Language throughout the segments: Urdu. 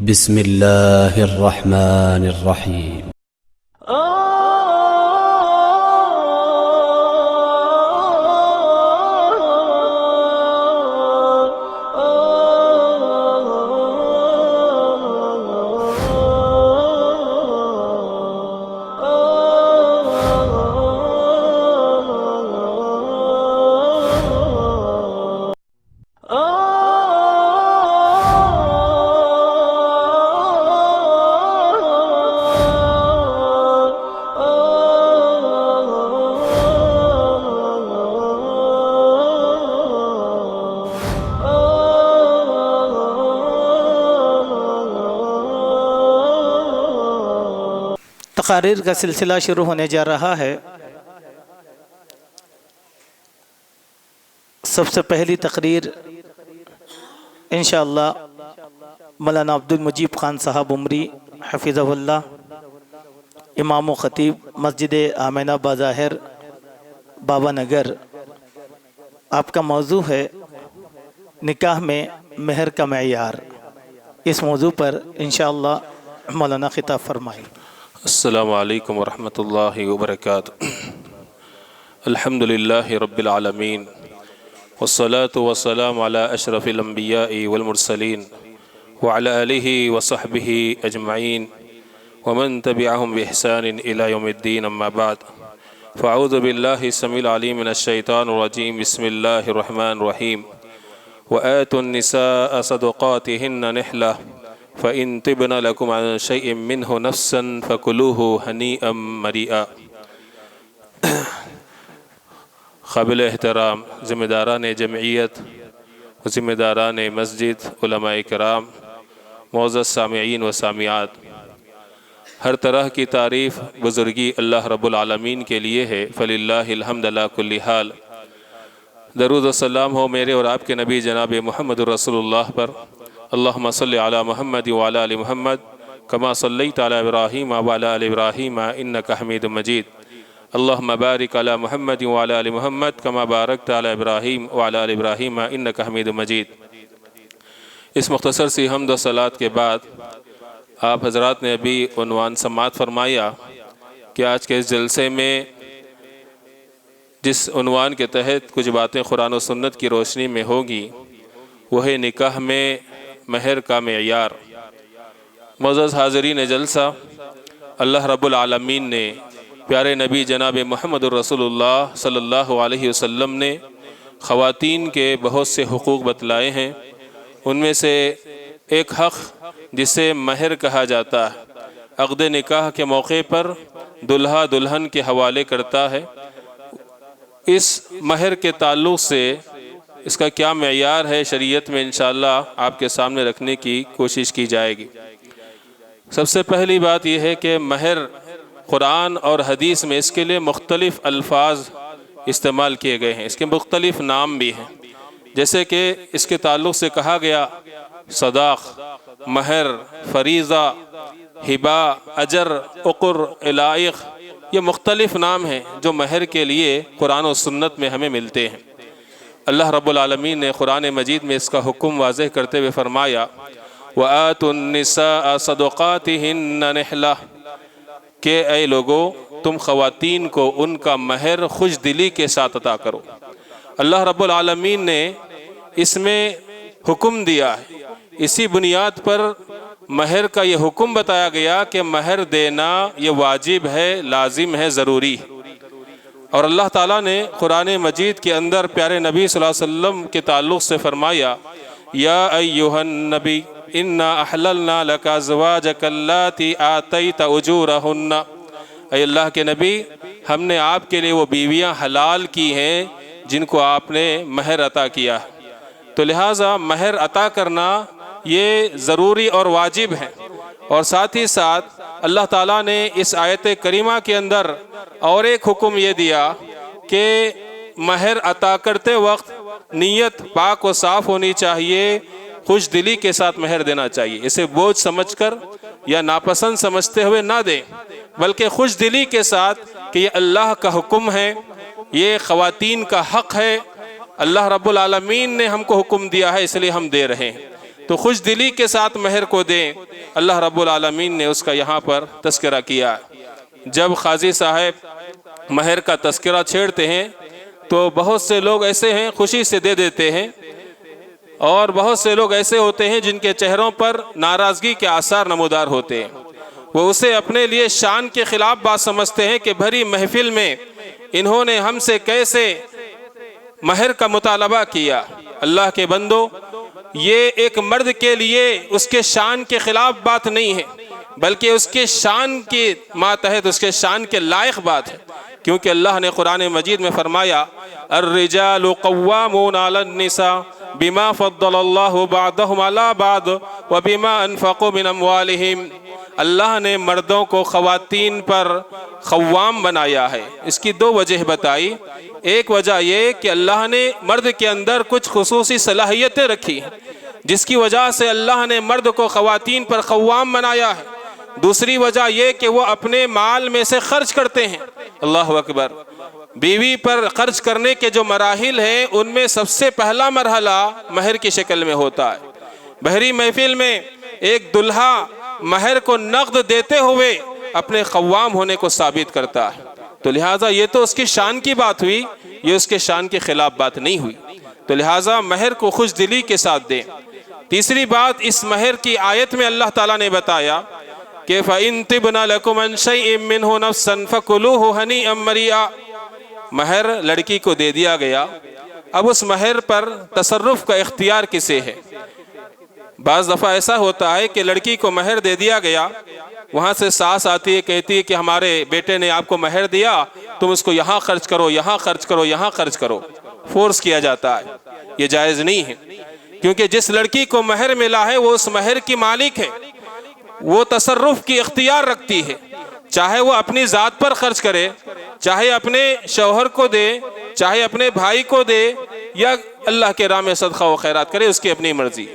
بسم الله الرحمن الرحيم. تقاریر کا سلسلہ شروع ہونے جا رہا ہے۔ سب سے پہلی تقریر انشاءاللہ مولانا عبد المجید خان صاحب عمری حفظہ اللہ، امام و خطیب مسجد آمینہ بظاہر بابا نگر۔ آپ کا موضوع ہے نکاح میں مہر کا معیار۔ اس موضوع پر انشاءاللہ مولانا خطاب فرمائیں۔ السلام علیکم ورحمۃ اللہ وبرکاتہ۔ الحمد للہ رب العالمین والصلاة والسلام علی اشرف الانبیاء والمرسلین وعلی آلہ وصحبہ اجمعین ومن تبعہم بإحسان الی یوم الدین، اما بعد فاعوذ باللہ السمیع العلیم من الشیطان الرجیم، بسم اللہ الرحمن الرحیم۔ وآتوا النساء صدقاتهن نحلہ فَإِن طِبْنَ لَكُمْ عَنْ شَيْءٍ مِّنْهُ نَفْسًا فَكُلُوهُ هَنِيئًا مَرِيئًا۔ قابل احترام ذمہ داران جمعیت، ذمہ داران مسجد، علماء کرام، معزز سامعین و سامعات، ہر طرح کی تعریف بزرگی اللہ رب العالمین کے لیے ہے۔ فَلِلَّهِ الْحَمْدُ عَلَىٰ كُلِّ حال۔ درود و سلام ہو میرے اور آپ کے نبی جناب محمد رسول اللہ پر۔ اللہم صلی علی محمد وعلی آل محمد کما صلیت علی ابراہیم وعلی آل ابراہیم انک حمید مجید۔ اللہم بارک علی محمد وعلی آل محمد کما بارکت علی ابراہیم وعلی آل ابراہیم انک حمید مجید۔ اس مختصر سی حمد و صلوات کے بعد آپ حضرات نے ابھی عنوان سماعت فرمایا کہ آج کے اس جلسے میں جس عنوان کے تحت کچھ باتیں قرآن و سنت کی روشنی میں ہوگی وہ ہے نکاح میں مہر کا معیار۔ معزز حاضرین جلسہ، اللہ رب العالمین نے پیارے نبی جناب محمد رسول اللہ صلی اللہ علیہ وسلم نے خواتین کے بہت سے حقوق بتلائے ہیں۔ ان میں سے ایک حق جسے مہر کہا جاتا ہے، عقد نکاح کے موقع پر دلہا دلہن کے حوالے کرتا ہے۔ اس مہر کے تعلق سے اس کا کیا معیار ہے شریعت میں، انشاءاللہ آپ کے سامنے رکھنے کی کوشش کی جائے گی۔ سب سے پہلی بات یہ ہے کہ مہر قرآن اور حدیث میں اس کے لیے مختلف الفاظ استعمال کیے گئے ہیں، اس کے مختلف نام بھی ہیں۔ جیسے کہ اس کے تعلق سے کہا گیا صداق، مہر، فریضہ، ہبہ، اجر، عقر، علائق، یہ مختلف نام ہیں جو مہر کے لیے قرآن و سنت میں ہمیں ملتے ہیں۔ اللہ رب العالمین نے قرآن مجید میں اس کا حکم واضح کرتے ہوئے فرمایا وَآتُوا النِّسَاءَ صَدُقَاتِهِنَّ نِحْلَةً کہ اے لوگو تم خواتین کو ان کا مہر خوش دلی کے ساتھ عطا کرو۔ اللہ رب العالمین نے اس میں حکم دیا ہے، اسی بنیاد پر مہر کا یہ حکم بتایا گیا کہ مہر دینا یہ واجب ہے، لازم ہے، ضروری ہے۔ اور اللہ تعالیٰ نے قرآن مجید کے اندر پیارے نبی صلی اللہ علیہ وسلم کے تعلق سے فرمایا یا ایہا النبی انا احللنا لک ازواجک اللاتی آتیت اجورہن، اے اللہ کے نبی ہم نے آپ کے لیے وہ بیویاں حلال کی ہیں جن کو آپ نے مہر عطا کیا۔ تو لہٰذا مہر عطا کرنا یہ ضروری اور واجب ہے۔ اور ساتھ ہی ساتھ اللہ تعالیٰ نے اس آیت کریمہ کے اندر اور ایک حکم یہ دیا کہ مہر عطا کرتے وقت نیت پاک و صاف ہونی چاہیے، خوش دلی کے ساتھ مہر دینا چاہیے۔ اسے بوجھ سمجھ کر یا ناپسند سمجھتے ہوئے نہ دیں، بلکہ خوش دلی کے ساتھ کہ یہ اللہ کا حکم ہے، یہ خواتین کا حق ہے، اللہ رب العالمین نے ہم کو حکم دیا ہے اس لیے ہم دے رہے ہیں۔ تو خوش دلی کے ساتھ مہر کو دیں۔ اللہ رب العالمین نے اس کا یہاں پر تذکرہ کیا ہے۔ جب قاضی صاحب مہر کا تذکرہ چھیڑتے ہیں تو بہت سے لوگ ایسے ہیں خوشی سے دے دیتے ہیں، اور بہت سے لوگ ایسے ہوتے ہیں جن کے چہروں پر ناراضگی کے آثار نمودار ہوتے ہیں۔ وہ اسے اپنے لیے شان کے خلاف بات سمجھتے ہیں کہ بھری محفل میں انہوں نے ہم سے کیسے مہر کا مطالبہ کیا۔ اللہ کے بندو، یہ ایک مرد کے لیے اس کے شان کے خلاف بات نہیں ہے، بلکہ اس کے شان کے ماتحت اس کے شان کے لائق بات ہے، کیونکہ اللہ نے قرآن مجید میں فرمایا الرجال قوامون علی النساء بما فضل اللہ بعضهم علی بعض وبما انفقوا من اموالہم۔ اللہ نے مردوں کو خواتین پر قوام بنایا ہے۔ اس کی دو وجہ بتائی۔ ایک وجہ یہ کہ اللہ نے مرد کے اندر کچھ خصوصی صلاحیتیں رکھی ہیں جس کی وجہ سے اللہ نے مرد کو خواتین پر قوام بنایا ہے۔ دوسری وجہ یہ کہ وہ اپنے مال میں سے خرچ کرتے ہیں۔ اللہ اکبر۔ بیوی پر خرچ کرنے کے جو مراحل ہیں ان میں سب سے پہلا مرحلہ مہر کی شکل میں ہوتا ہے۔ بحری محفل میں ایک دلہا مہر کو نقد دیتے ہوئے اپنے قوام ہونے کو ثابت کرتا ہے، تو لہٰذا یہ تو اس کی شان کی بات ہوئی، یہ اس کے شان کے خلاف بات نہیں ہوئی، تو لہٰذا مہر کو خوش دلی کے ساتھ دیں۔ تیسری بات، اس مہر کی آیت میں اللہ تعالیٰ نے بتایا کہ فَإِن طِبْنَ لَكُمْ عَنْ شَيْءٍ مِّنْهُ نَفْسًا فَكُلُوهُ هَنِيئًا مَرِيئًا۔ مہر لڑکی کو دے دیا گیا، اب اس مہر پر تصرف کا اختیار کسے ہے؟ بعض دفعہ ایسا ہوتا ہے کہ لڑکی کو مہر دے دیا گیا، وہاں سے ساس آتی ہے، کہتی ہے کہ ہمارے بیٹے نے آپ کو مہر دیا، تم اس کو یہاں خرچ کرو، یہاں خرچ کرو، یہاں خرچ کرو، فورس کیا جاتا ہے۔ یہ جائز نہیں ہے، کیونکہ جس لڑکی کو مہر ملا ہے وہ اس مہر کی مالک ہے، وہ تصرف کی اختیار رکھتی ہے، چاہے وہ اپنی ذات پر خرچ کرے، چاہے اپنے شوہر کو دے، چاہے اپنے بھائی کو دے، یا اللہ کے راہ میں صدقہ و خیرات کرے، اس کی اپنی مرضی۔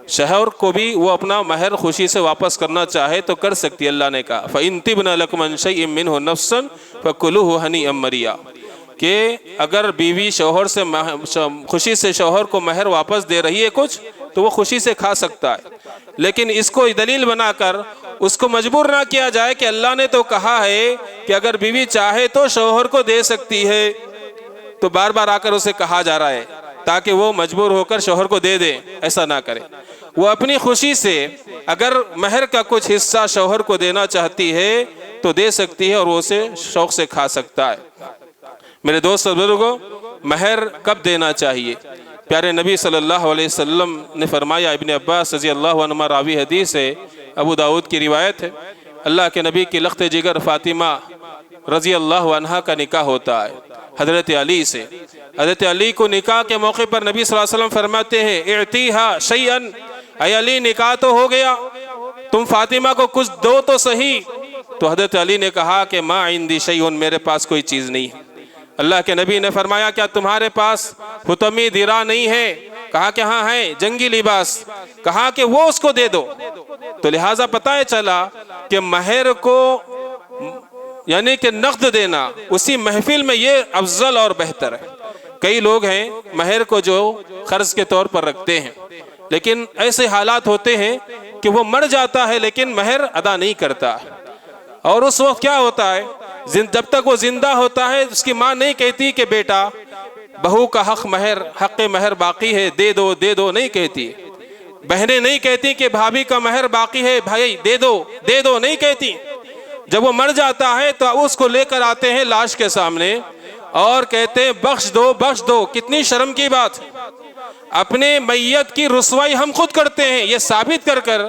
شوہر کو بھی وہ اپنا مہر خوشی سے واپس کرنا چاہے تو کر سکتی ہے۔ اللہ نے کہا فَإِن طِبْنَ لَكُمْ عَنْ شَيْءٍ مِّنْهُ نَفْسًا فَكُلُوهُ هَنِيئًا مَرِيئًا، کہ اگر بیوی شوہر سے خوشی سے شوہر کو مہر واپس دے رہی ہے کچھ تو وہ خوشی سے کھا سکتا ہے، لیکن اس کو دلیل بنا کر اس کو مجبور نہ کیا جائے کہ اللہ نے تو کہا ہے کہ اگر بیوی چاہے تو شوہر کو دے سکتی ہے، تو بار بار آ کر اسے کہا جا رہا ہے تاکہ وہ مجبور ہو کر شوہر کو دے دے۔ ایسا نہ کرے، وہ اپنی خوشی سے اگر مہر کا کچھ حصہ شوہر کو دینا چاہتی ہے تو دے سکتی ہے، اور وہ اسے شوق سے کھا سکتا ہے۔ میرے دوست اور بزرگوں، مہر کب دینا چاہیے؟ پیارے نبی صلی اللہ علیہ وسلم نے فرمایا، ابن عباس رضی اللہ عنہما راوی حدیث ہے، ابو داؤد کی روایت ہے، اللہ کے نبی کی لخت جگر فاطمہ رضی اللہ عنہا کا نکاح ہوتا ہے حضرت علی سے۔ حضرت علی کو نکاح کے موقع پر نبی صلی اللہ علیہ وسلم فرماتے ہیں اعطیہا شیئن، اے علی نکاح تو ہو گیا، تم فاطمہ کو کچھ دو تو صحیح۔ تو حضرت علی نے کہا کہ ما عندی شیئن، میرے پاس کوئی چیز نہیں ہے۔ اللہ کے نبی نے فرمایا کیا تمہارے پاس حطمی درع نہیں ہے؟ کہا کہ ہاں ہے، جنگی لباس۔ کہا کہ وہ اس کو دے دو۔ تو لہٰذا پتہ چلا کہ مہر کو یعنی کہ نقد دینا اسی محفل میں یہ افضل اور بہتر ہے۔ کئی لوگ ہیں مہر کو جو قرض کے طور پر رکھتے ہیں، لیکن ایسے حالات ہوتے ہیں کہ وہ مر جاتا ہے لیکن مہر ادا نہیں کرتا، اور اس وقت کیا ہوتا ہے، جب تک وہ زندہ ہوتا ہے اس کی ماں نہیں کہتی کہ بیٹا بہو کا حق مہر باقی ہے، دے دو دے دو، نہیں کہتی۔ بہنیں نہیں کہتی کہ بھابھی کا مہر باقی ہے، بھائی دے دو دے دو، نہیں کہتی۔ جب وہ مر جاتا ہے تو اس کو لے کر آتے ہیں لاش کے سامنے اور کہتے ہیں بخش دو بخش دو۔ کتنی شرم کی بات ہے، اپنے میت کی رسوائی ہم خود کرتے ہیں، یہ ثابت کر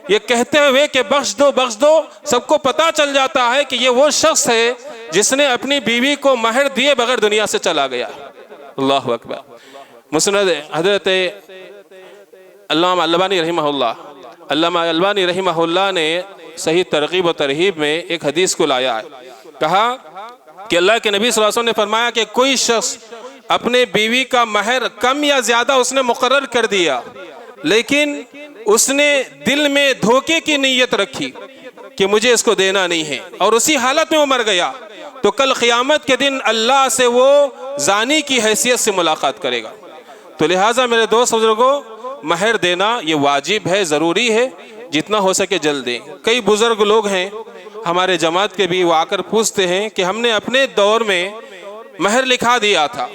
یہ کہتے ہوئے کہ بخش دو، سب کو پتا چل جاتا ہے کہ یہ وہ شخص ہے جس نے اپنی بیوی کو مہر دیے بغیر دنیا سے چلا گیا۔ اللہ اکبر۔ مسند حضرت علامہ البانی رحمہ اللہ نے صحیح ترغیب و ترہیب میں ایک حدیث کو لایا ہے، کہا کہ اللہ کے نبی صلی اللہ علیہ وسلم نے فرمایا کہ کوئی شخص اپنے بیوی کا مہر کم یا زیادہ اس نے مقرر کر دیا، لیکن اس نے دل میں دھوکے کی نیت رکھی کہ مجھے اس کو دینا نہیں ہے، اور اسی حالت میں وہ مر گیا، تو کل قیامت کے دن اللہ سے وہ زانی کی حیثیت سے ملاقات کرے گا۔ تو لہٰذا میرے دوست بزرگوں، مہر دینا یہ واجب ہے، ضروری ہے، جتنا ہو سکے جلد دیں۔ کئی بزرگ لوگ ہیں ہمارے جماعت کے بھی، وہ آ کر پوچھتے ہیں کہ ہم نے اپنے دور میں مہر لکھا دیا تھا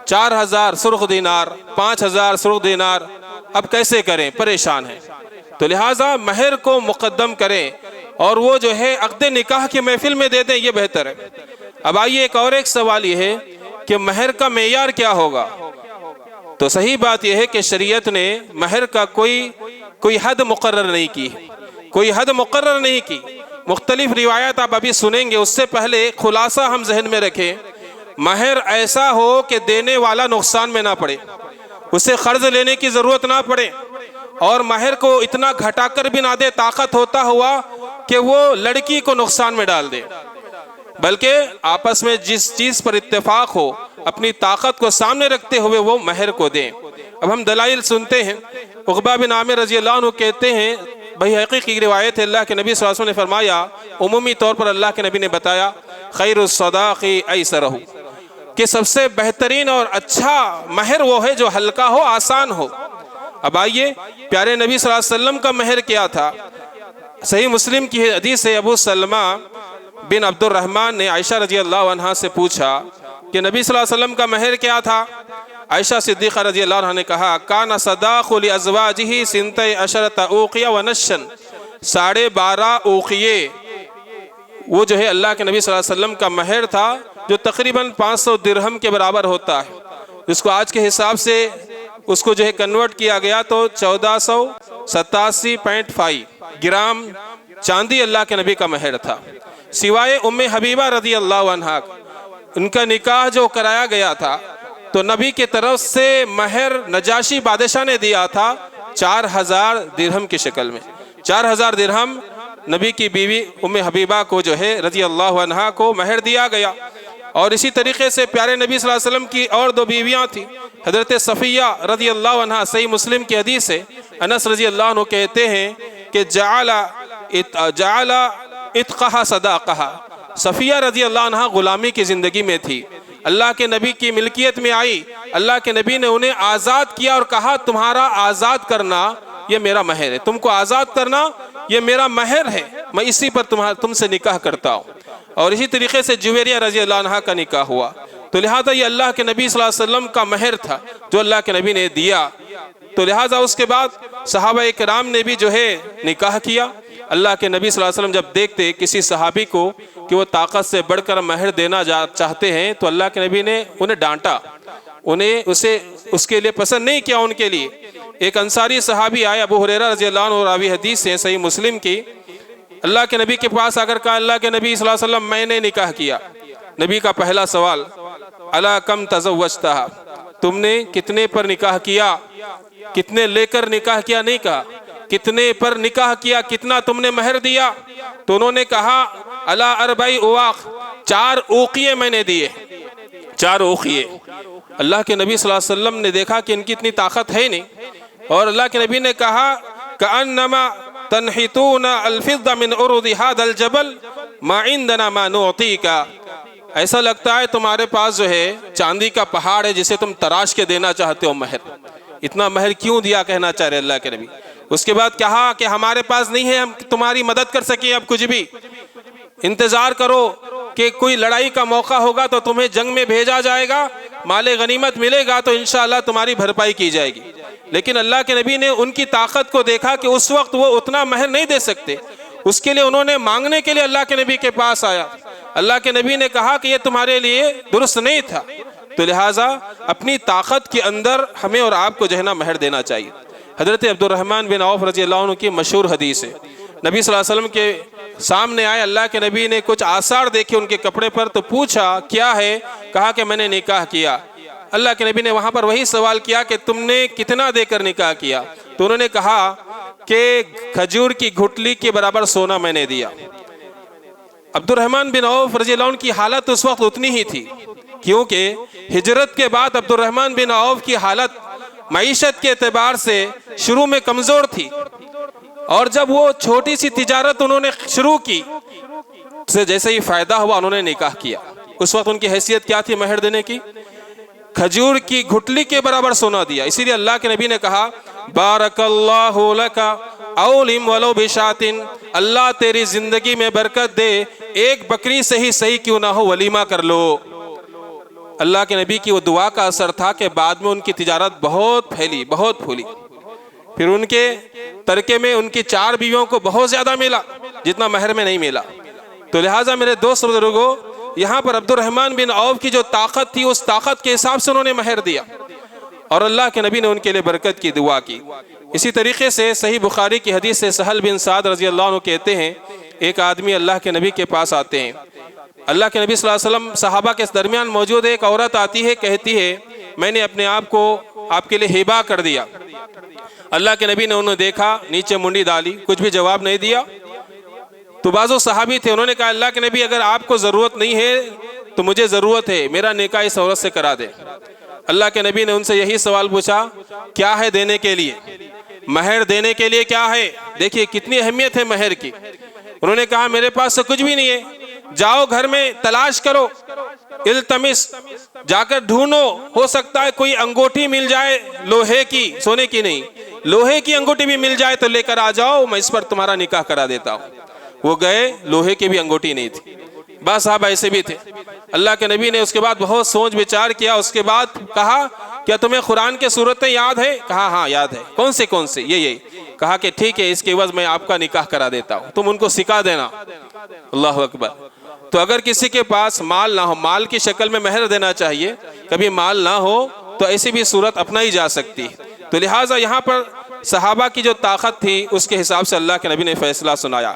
4000 سرخ دینار، 5000 سرخ دینار، اب کیسے کریں، پریشان ہیں۔ تو لہٰذا مہر کو مقدم کریں اور وہ جو ہے عقد نکاح کی محفل میں دے دیں، یہ بہتر ہے۔ اب آئیے ایک سوال یہ ہے کہ مہر کا معیار کیا ہوگا؟ تو صحیح بات یہ ہے کہ شریعت نے مہر کا کوئی حد مقرر نہیں کی، مختلف روایات آپ ابھی سنیں گے۔ اس سے پہلے خلاصہ ہم ذہن میں رکھیں، مہر ایسا ہو کہ دینے والا نقصان میں نہ پڑے، اسے قرض لینے کی ضرورت نہ پڑے، اور مہر کو اتنا گھٹا کر بھی نہ دے طاقت ہوتا ہوا کہ وہ لڑکی کو نقصان میں ڈال دے، بلکہ آپس میں جس چیز پر اتفاق ہو اپنی طاقت کو سامنے رکھتے ہوئے وہ مہر کو دیں۔ اب ہم دلائل سنتے ہیں۔ عقبہ بن عامر رضی اللہ عنہ کہتے ہیں، بحقیقی کی روایت ہے، اللہ کے نبی صلی اللہ علیہ وسلم نے فرمایا، عمومی طور پر اللہ کے نبی نے بتایا، خیر الصداق ایسرہ، کہ سب سے بہترین اور اچھا مہر وہ ہے جو ہلکا ہو، آسان ہو۔ اب آئیے پیارے نبی صلی اللہ علیہ وسلم کا مہر کیا تھا؟ صحیح مسلم کی حدیث ہے، ابو سلمہ بن عبد الرحمن نے عائشہ رضی اللہ عنہا سے پوچھا کہ نبی صلی اللہ علیہ وسلم کا مہر کیا تھا؟ عائشہ صدیقہ رضی اللہ عنہ نے کہا، کان صداق لازواجہ 12 اوقیہ ونشا، 12.5 اوقیے وہ جو ہے اللہ کے نبی صلی اللہ علیہ وسلم کا مہر تھا، جو تقریباً 500 درہم کے برابر ہوتا ہے۔ اس کو آج کے حساب سے اس کو جو ہے کنورٹ کیا گیا تو 1487.5 گرام چاندی اللہ کے نبی کا مہر تھا۔ سوائے ام حبیبہ رضی اللہ عنہا، ان کا نکاح جو کرایا گیا تھا تو نبی کی طرف سے مہر نجاشی بادشاہ نے دیا تھا 4000 درہم کی شکل میں۔ 4000 درہم نبی کی بیوی ام حبیبہ کو جو ہے رضی اللہ عنہا کو مہر دیا گیا۔ اور اسی طریقے سے پیارے نبی صلی اللہ علیہ وسلم کی اور 2 بیویاں تھیں، حضرت صفیہ رضی اللہ عنہا، صحیح مسلم کی حدیث ہے، انس رضی اللہ عنہ کہتے ہیں کہ جعل اتقہا صداقہا، صفیہ رضی اللہ عنہا غلامی کی زندگی میں تھی، اللہ کے نبی کی ملکیت میں آئی، اللہ کے نبی نے انہیں آزاد کیا اور کہا تمہارا آزاد کرنا یہ میرا مہر ہے، تم کو آزاد کرنا یہ میرا مہر ہے، میں اسی پر تم سے نکاح کرتا ہوں۔ اور اسی طریقے سے جویریہ رضی اللہ عنہا کا نکاح ہوا۔ تو لہٰذا یہ اللہ کے نبی صلی اللہ علیہ وسلم کا مہر تھا جو اللہ کے نبی نے دیا۔ تو لہٰذا اس کے بعد صحابہ کرام نے بھی جو ہے نکاح کیا۔ اللہ کے نبی صلی اللہ علیہ وسلم جب دیکھتے کسی صحابی کو کہ وہ طاقت سے بڑھ کر مہر دینا چاہتے ہیں تو اللہ کے نبی نے انہیں ڈانٹا، اسے اس کے لیے پسند نہیں کیا ان کے لیے۔ ایک انصاری صحابی آئے، ابو ہریرہ رضی اللہ عنہ راوی حدیث ہیں صحیح مسلم کی، اللہ کے نبی کے پاس آ کر کہا، اللہ کے نبی صلی اللہ علیہ وسلم میں نے نکاح کیا۔ نبی کا پہلا سوال، الا کم تزوجتہا، تم نے کتنے پر نکاح کیا؟ کتنے لے کر نکاح کیا نہیں کہا، کتنے پر نکاح کیا، کتنا تم نے مہر دیا؟ تو انہوں نے کہا الا 4 اوق، 4 اوقیے میں نے دیے، 4 اوقیے۔ اللہ کے نبی صلی اللہ علیہ وسلم نے دیکھا کہ ان کی اتنی طاقت ہے نہیں، اور اللہ کے نبی نے کہا کأنما تنحتون الفضة من عروض هذا الجبل ما عندنا ما نعطيك، ایسا لگتا ہے تمہارے پاس جو ہے چاندی کا پہاڑ ہے جسے تم تراش کے دینا چاہتے ہو مہر، اتنا مہر کیوں دیا کہنا چاہ رہے اللہ کے نبی۔ اس کے بعد کہا کہ ہمارے پاس نہیں ہے ہم تمہاری مدد کر سکیں اب کچھ بھی، انتظار کرو کہ کوئی لڑائی کا موقع ہوگا تو تمہیں جنگ میں بھیجا جائے گا، مال غنیمت ملے گا تو انشاءاللہ تمہاری بھرپائی کی جائے گی۔ لیکن اللہ کے نبی نے ان کی طاقت کو دیکھا کہ اس وقت وہ اتنا مہر نہیں دے سکتے، اس کے لیے انہوں نے مانگنے کے لیے اللہ کے نبی کے پاس آیا۔ اللہ کے نبی نے کہا کہ یہ تمہارے لیے درست نہیں تھا، تو لہٰذا اپنی طاقت کے اندر ہمیں اور آپ کو جو ہے نا مہر دینا چاہیے۔ حضرت عبد الرحمن بن عوف رضی اللہ عنہ کی مشہور حدیث ہے، نبی صلی اللہ علیہ وسلم کے سامنے آئے، اللہ کے نبی نے کچھ آثار دیکھے ان کے کپڑے پر تو پوچھا کیا ہے؟ کہا کہ میں نے نکاح کیا۔ اللہ کے نبی نے وہاں پر وہی سوال کیا کہ تم نے کتنا دے کر نکاح کیا؟ تو انہوں نے کہا کہ کھجور کی گھٹلی کے برابر سونا میں نے دیا۔ عبد الرحمن بن عوف رضی اللہ عنہ کی حالت اس وقت اتنی ہی تھی، کیونکہ ہجرت کے بعد عبد الرحمن بن عوف کی حالت معیشت کے اعتبار سے شروع میں کمزور تھی، اور جب وہ چھوٹی سی تجارت انہوں نے شروع کی سے جیسے ہی فائدہ ہوا انہوں نے نکاح کیا۔ اس وقت ان کی حیثیت کیا تھی مہر دینے کی؟ کھجور کی گھٹلی کے برابر سونا دیا۔ اسی لیے اللہ کے نبی نے کہا بارک اللہ لکا اولم ولو بشاتن، اللہ تیری زندگی میں برکت دے، ایک بکری سے ہی صحیح کیوں نہ ہو ولیمہ کر لو۔ اللہ کے نبی کی وہ دعا کا اثر تھا کہ بعد میں ان کی تجارت بہت پھیلی، بہت پھولی، پھر ان کے ترکے میں ان کی 4 بیویوں کو بہت زیادہ ملا جتنا مہر میں نہیں ملا۔ تو لہٰذا میرے دوست بزرگوں، یہاں پر عبد الرحمن بن عوف کی جو طاقت تھی، اس طاقت کے حساب سے انہوں نے مہر دیا اور اللہ کے نبی نے ان کے لیے برکت کی دعا کی۔ اسی طریقے سے صحیح بخاری کی حدیث سے سہل بن سعد رضی اللہ عنہ کہتے ہیں، ایک آدمی اللہ کے نبی کے پاس آتے ہیں، اللہ کے نبی صلی اللہ علیہ وسلم صحابہ کے درمیان موجود ہے، ایک عورت آتی ہے، کہتی ہے میں نے اپنے آپ کو آپ کے لیے ہبہ کر دیا۔ اللہ کے نبی نے انہوں دیکھا، نیچے منڈی ڈالی، کچھ بھی جواب نہیں دیا۔ تو بعض صحابی تھے، انہوں نے کہا اللہ کے نبی اگر آپ کو ضرورت نہیں ہے تو مجھے ضرورت ہے، میرا نکاح اس عورت سے کرا دے۔ اللہ کے نبی نے ان سے یہی سوال پوچھا، کیا ہے دینے کے لیے؟ مہر دینے کے لیے کیا ہے؟ دیکھیے کتنی اہمیت ہے مہر کی۔ انہوں نے کہا میرے پاس سے کچھ بھی نہیں ہے، جاؤ گھر میں تلاش کرو، التمس، جا کر ڈھونڈو، ہو سکتا ہے کوئی انگوٹھی مل جائے لوہے کی، سونے کی نہیں، لوہے کی انگوٹھی بھی مل جائے تو لے کر آ جاؤ، میں اس پر تمہارا نکاح کرا دیتا ہوں۔ وہ گئے، لوہے کی بھی انگوٹھی نہیں تھی۔ بعض صحابہ ایسے بھی تھے۔ اللہ کے نبی نے اس کے بعد بہت سوچ بچار کیا، اس کے بعد کہا کیا تمہیں قرآن کے صورتیں یاد ہے؟ کہا ہاں یاد ہے۔ کون سے؟ یہی۔ کہا کہ ٹھیک ہے، اس کے عوض میں آپ کا نکاح کرا دیتا ہوں، تم ان کو سکھا دینا۔ اللہ اکبر۔ تو اگر کسی کے پاس مال نہ ہو، مال کی شکل میں مہر دینا چاہیے، کبھی مال نہ ہو تو ایسی بھی صورت اپنائی جا سکتی۔ تو لہٰذا یہاں پر صحابہ کی جو طاقت تھی اس کے حساب سے اللہ کے نبی نے فیصلہ سنایا۔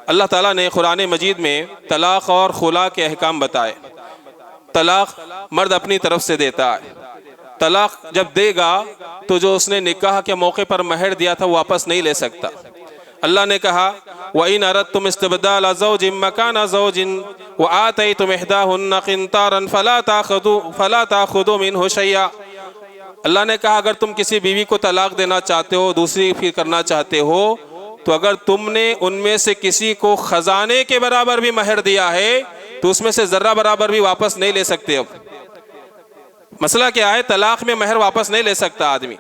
اللہ تعالیٰ نے قرآن مجید میں طلاق اور خلا کے احکام بتائے۔ طلاق مرد اپنی طرف سے دیتا ہے، طلاق جب دے گا تو جو اس نے نکاح کے موقع پر مہر دیا تھا وہ واپس نہیں لے سکتا۔ اللہ نے کہا وَإِنْ أَرَدْتُمْ اسْتِبْدَالَ زَوْجٍ مَكَانَ زَوْجٍ وَآتَيْتُمْ إِحْدَاهُنَّ قِنْطَارًا فَلَا تَأْخُذُوا مِنْهُ شَيْئًا۔ اللہ نے کہا اگر تم کسی بیوی کو طلاق دینا چاہتے ہو، دوسری پھر کرنا چاہتے ہو، تو اگر تم نے ان میں سے کسی کو خزانے کے برابر بھی مہر دیا ہے تو اس میں سے ذرہ برابر بھی واپس نہیں لے سکتے۔ اب مسئلہ کیا ہے؟ طلاق میں مہر واپس نہیں لے سکتا آدمی،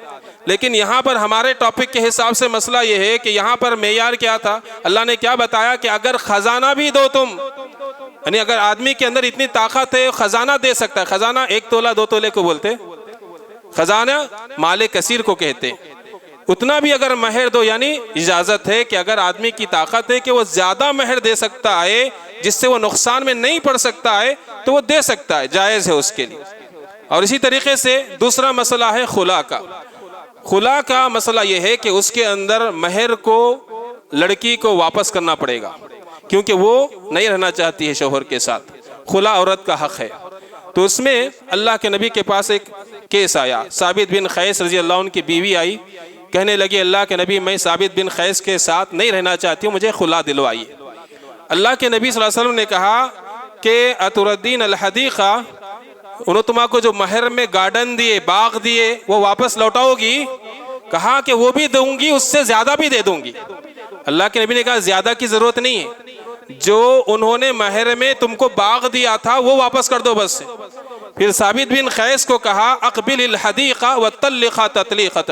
لیکن یہاں پر ہمارے ٹاپک کے حساب سے مسئلہ یہ ہے کہ یہاں پر معیار کیا تھا؟ اللہ نے کیا بتایا کہ اگر خزانہ بھی دو تم، یعنی اگر آدمی کے اندر اتنی طاقت ہے خزانہ دے سکتا ہے، خزانہ 1 تولہ 2 تولے کو بولتے، خزانہ مال کثیر کو کہتے، اتنا بھی اگر مہر دو، یعنی اجازت ہے کہ اگر آدمی کی طاقت ہے کہ وہ زیادہ مہر دے سکتا ہے جس سے وہ نقصان میں نہیں پڑ سکتا ہے تو وہ دے سکتا ہے، جائز ہے اس کے لیے۔ اور اسی طریقے سے دوسرا مسئلہ ہے خلا کا۔ خلا کا مسئلہ یہ ہے کہ اس کے اندر مہر کو لڑکی کو واپس کرنا پڑے گا کیونکہ وہ نہیں رہنا چاہتی ہے شوہر کے ساتھ۔ خلا عورت کا حق ہے۔ تو اس میں اللہ کے نبی کے پاس ایک کیس آیا، ثابت بن قیس رضی اللہ عنہ کی بیوی آئی، کہنے لگی اللہ کے نبی میں ثابت بن قیس کے ساتھ نہیں رہنا چاہتی ہوں، مجھے خلا دلوائیے۔ اللہ کے نبی صلی اللہ علیہ وسلم نے کہا کہ اتردین الحدیقہ، انہوں تمہاں کو جو مہر میں گارڈن دیے، باغ دیے، وہ واپس لوٹاؤ گی؟ کہا کہ وہ بھی دوں گی، اس سے زیادہ بھی دے دوں گی۔ اللہ کے نبی نے کہا زیادہ کی ضرورت نہیں ہے، جو انہوں نے مہر میں تم کو باغ دیا تھا وہ واپس کر دو بس۔ پھر ثابت بن قیس کو کہا اقبل الحدیقہ وطلقها تطلیقۃ،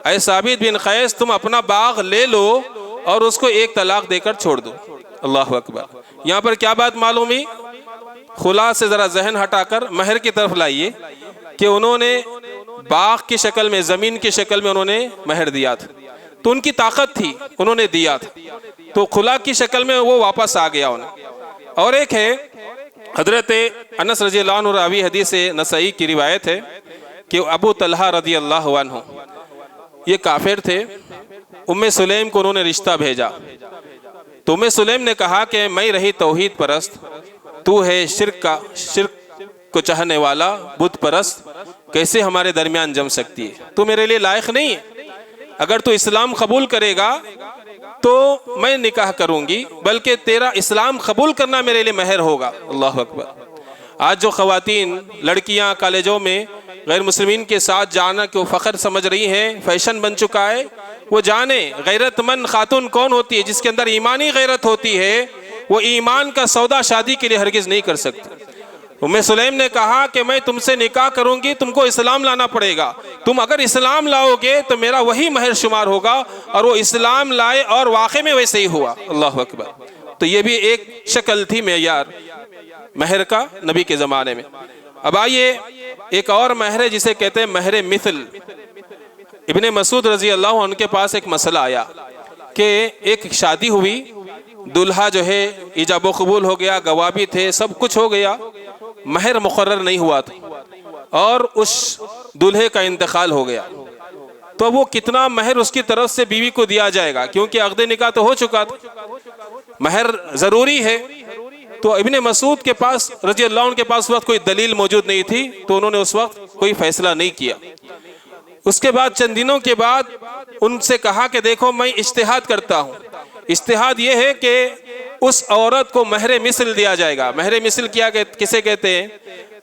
اے ثابت بن قیس تم اپنا باغ لے لو اور اس کو 1 طلاق دے کر چھوڑ دو۔ اللہ اکبر۔ یہاں پر کیا بات معلوم ہوئی؟ خلا سے ذرا ذہن ہٹا کر مہر کی طرف لائیے کہ انہوں نے باغ کی شکل میں، زمین کی شکل میں انہوں نے مہر دیا تھا، تو ان کی طاقت تھی، انہوں نے دیا تھا، تو خلا کی شکل میں وہ واپس آ گیا انہیں۔ اور ایک ہے حضرت انس رضی اللہ عنہ راوی حدیث نسائی کی روایت ہے کہ ابو طلحہ رضی اللہ عنہ یہ کافر تھے، ام سلیم کو انہوں نے رشتہ بھیجا، تو ام سلیم نے کہا کہ میں رہی توحید پرست، تو ہے شرک کو چاہنے والا، بت پرست، کیسے ہمارے درمیان جم سکتی ہے؟ تو میرے لیے لائق نہیں ہے، اگر تو اسلام قبول کرے گا تو میں نکاح کروں گی، بلکہ تیرا اسلام قبول کرنا میرے لیے مہر ہوگا۔ اللہ اکبر۔ آج جو خواتین لڑکیاں کالجوں میں غیر مسلمین کے ساتھ جانا کو فخر سمجھ رہی ہیں، فیشن بن چکا ہے، وہ جانے غیرت مند خاتون کون ہوتی ہے؟ جس کے اندر ایمانی غیرت ہوتی ہے، وہ ایمان کا سودا شادی کے لیے ہرگز نہیں کر سکتی۔ ام سلیم نے کہا کہ میں تم سے نکاح کروں گی، تم کو اسلام لانا پڑے گا، تم اگر اسلام لاؤ گے تو میرا وہی مہر شمار ہوگا، اور وہ اسلام لائے اور واقع میں ویسے ہی ہوا۔ اللہ اکبر۔ تو یہ بھی ایک شکل تھی معیار مہر کا نبی کے زمانے میں۔ اب آئیے ایک اور مہر ہے جسے کہتے ہیں مہر مثل۔ ابن مسعود رضی اللہ عنہ کے پاس ایک مسئلہ آیا کہ ایک شادی ہوئی، دلہا جو ہے ایجاب و قبول ہو گیا، گواہ بھی تھے، سب کچھ ہو گیا، مہر مقرر نہیں ہوا تھا، اور اس دلہے کا انتقال ہو گیا، تو وہ کتنا مہر اس کی طرف سے بیوی کو دیا جائے گا، کیونکہ عقد نکاح تو ہو چکا تھا، مہر ضروری ہے۔ تو ابن مسعود کے پاس رضی اللہ عنہ کے پاس اس وقت کوئی دلیل موجود نہیں تھی، تو انہوں نے اس وقت کوئی فیصلہ نہیں کیا۔ اس کے بعد چند دنوں کے بعد ان سے کہا کہ دیکھو میں اجتہاد کرتا ہوں، اجتہاد یہ ہے کہ اس عورت کو مہر مثل دیا جائے گا۔ مہر مثل کسے کہتے ہیں؟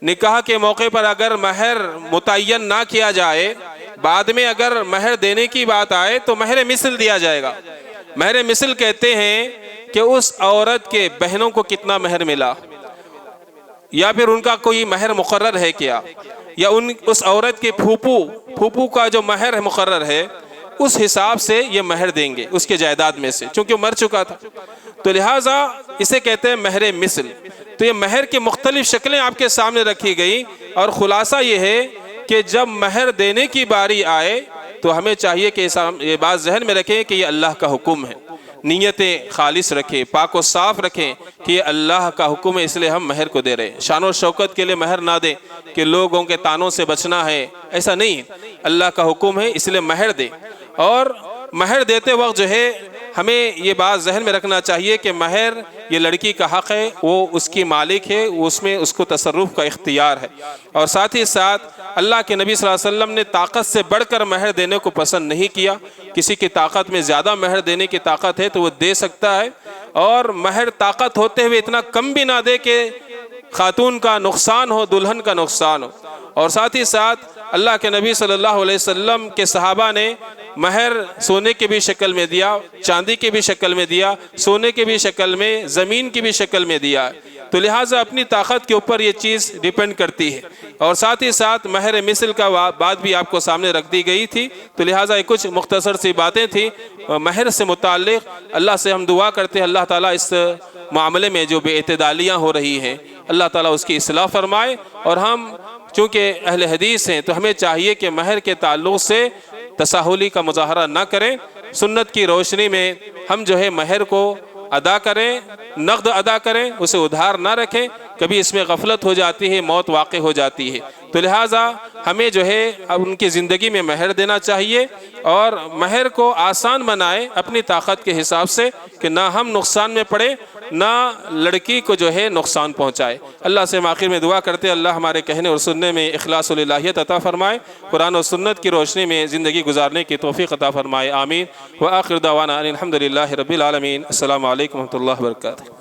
نکاح کے موقع پر اگر مہر متعین نہ کیا جائے، بعد میں اگر مہر دینے کی بات آئے تو مہر مثل دیا جائے گا۔ مہر مثل کہتے ہیں کہ اس عورت کے بہنوں کو کتنا مہر ملا، یا پھر ان کا کوئی مہر مقرر ہے کیا، یا اس عورت کے پھوپھو کا جو مہر مقرر ہے اس حساب سے یہ مہر دیں گے اس کے جائیداد میں سے، چونکہ وہ مر چکا تھا، تو لہٰذا اسے کہتے ہیں مہر مثل۔ تو یہ مہر کی مختلف شکلیں آپ کے سامنے رکھی گئی، اور خلاصہ یہ ہے کہ جب مہر دینے کی باری آئے تو ہمیں چاہیے کہ یہ بات ذہن میں رکھیں کہ یہ اللہ کا حکم ہے، نیتیں خالص رکھیں، پاک و صاف رکھیں کہ یہ اللہ کا حکم ہے، اس لیے ہم مہر کو دے رہے ہیں۔ شان و شوکت کے لیے مہر نہ دیں کہ لوگوں کے طعنوں سے بچنا ہے، ایسا نہیں، اللہ کا حکم ہے اس لیے مہر دیں۔ اور مہر دیتے وقت جو ہے ہمیں یہ بات ذہن میں رکھنا چاہیے کہ مہر یہ لڑکی کا حق ہے، وہ اس کی مالک ہے، اس میں اس کو تصرف کا اختیار ہے، اور ساتھ ہی ساتھ اللہ کے نبی صلی اللہ علیہ وسلم نے طاقت سے بڑھ کر مہر دینے کو پسند نہیں کیا۔ کسی کی طاقت میں زیادہ مہر دینے کی طاقت ہے تو وہ دے سکتا ہے، اور مہر طاقت ہوتے ہوئے اتنا کم بھی نہ دے کہ خاتون کا نقصان ہو، دلہن کا نقصان ہو۔ اور ساتھ ہی ساتھ اللہ کے نبی صلی اللہ علیہ وسلم کے صحابہ نے مہر سونے کی بھی شکل میں دیا، چاندی کی بھی شکل میں دیا، سونے کی بھی شکل میں، زمین کی بھی شکل میں دیا، تو لہٰذا اپنی طاقت کے اوپر یہ چیز ڈیپینڈ کرتی ہے۔ اور ساتھ ہی ساتھ مہر مثل کا بات بھی آپ کو سامنے رکھ دی گئی تھی، تو لہٰذا یہ کچھ مختصر سی باتیں تھیں مہر سے متعلق۔ اللہ سے ہم دعا کرتے ہیں اللہ تعالیٰ اس معاملے میں جو بے اعتدالیاں ہو رہی ہیں اللہ تعالیٰ اس کی اصلاح فرمائے، اور ہم چونکہ اہل حدیث ہیں تو ہمیں چاہیے کہ مہر کے تعلق سے تساہلی کا مظاہرہ نہ کریں، سنت کی روشنی میں ہم جو ہے مہر کو ادا کریں، نقد ادا کریں، اسے ادھار نہ رکھیں، کبھی اس میں غفلت ہو جاتی ہے، موت واقع ہو جاتی ہے، تو لہٰذا ہمیں جو ہے اب ان کی زندگی میں مہر دینا چاہیے، اور مہر کو آسان بنائے اپنی طاقت کے حساب سے کہ نہ ہم نقصان میں پڑے نہ لڑکی کو جو ہے نقصان پہنچائے۔ اللہ سے ہم آخر میں دعا کرتے ہیں اللہ ہمارے کہنے اور سننے میں اخلاص و للہیت عطا فرمائے، قرآن و سنت کی روشنی میں زندگی گزارنے کی توفیق عطا فرمائے، آمین۔ وآخر دعوانا ان الحمد للہ رب العالمین۔ السلام علیکم ورحمۃ اللہ وبرکاتہ۔